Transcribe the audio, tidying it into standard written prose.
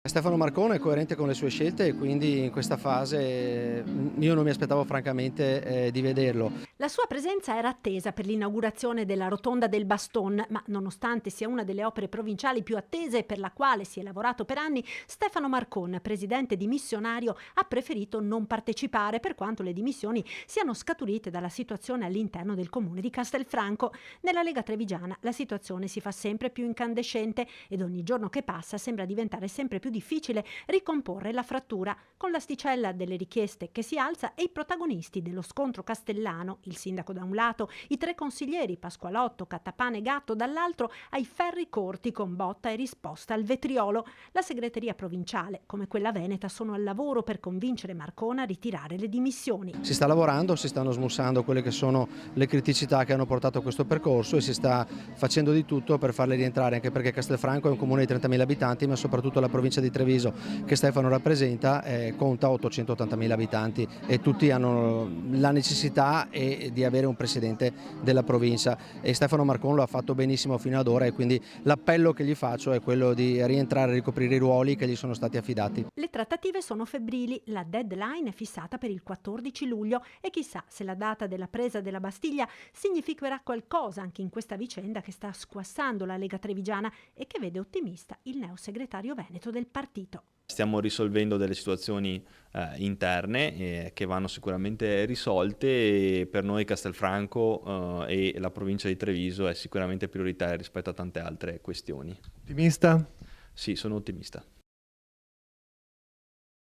Stefano Marcone è coerente con le sue scelte e quindi in questa fase io non mi aspettavo francamente di vederlo. La sua presenza era attesa per l'inaugurazione della Rotonda del Baston, ma nonostante sia una delle opere provinciali più attese e per la quale si è lavorato per anni, Stefano Marcon, presidente dimissionario, ha preferito non partecipare per quanto le dimissioni siano scaturite dalla situazione all'interno del comune di Castelfranco. Nella Lega Trevigiana la situazione si fa sempre più incandescente ed ogni giorno che passa sembra diventare sempre più difficile ricomporre la frattura, con l'asticella delle richieste che si alza e i protagonisti dello scontro castellano, il sindaco da un lato, i tre consiglieri Pasqualotto, Cattapane e Gatto dall'altro, ai ferri corti con botta e risposta al vetriolo. La segreteria provinciale, come quella veneta, sono al lavoro per convincere Marcona a ritirare le dimissioni. Si sta lavorando, si stanno smussando quelle che sono le criticità che hanno portato a questo percorso e si sta facendo di tutto per farle rientrare, anche perché Castelfranco è un comune di 30.000 abitanti, ma soprattutto la provincia di Treviso che Stefano rappresenta conta 880.000 abitanti e tutti hanno la necessità di avere un presidente della provincia e Stefano Marcon lo ha fatto benissimo fino ad ora e quindi l'appello che gli faccio è quello di rientrare a ricoprire i ruoli che gli sono stati affidati. Le trattative sono febbrili, la deadline è fissata per il 14 luglio e chissà se la data della presa della Bastiglia significherà qualcosa anche in questa vicenda che sta squassando la Lega Trevigiana e che vede ottimista il neosegretario veneto del partito. Stiamo risolvendo delle situazioni interne che vanno sicuramente risolte e per noi Castelfranco e la provincia di Treviso è sicuramente prioritaria rispetto a tante altre questioni. Ottimista? Sì, sono ottimista.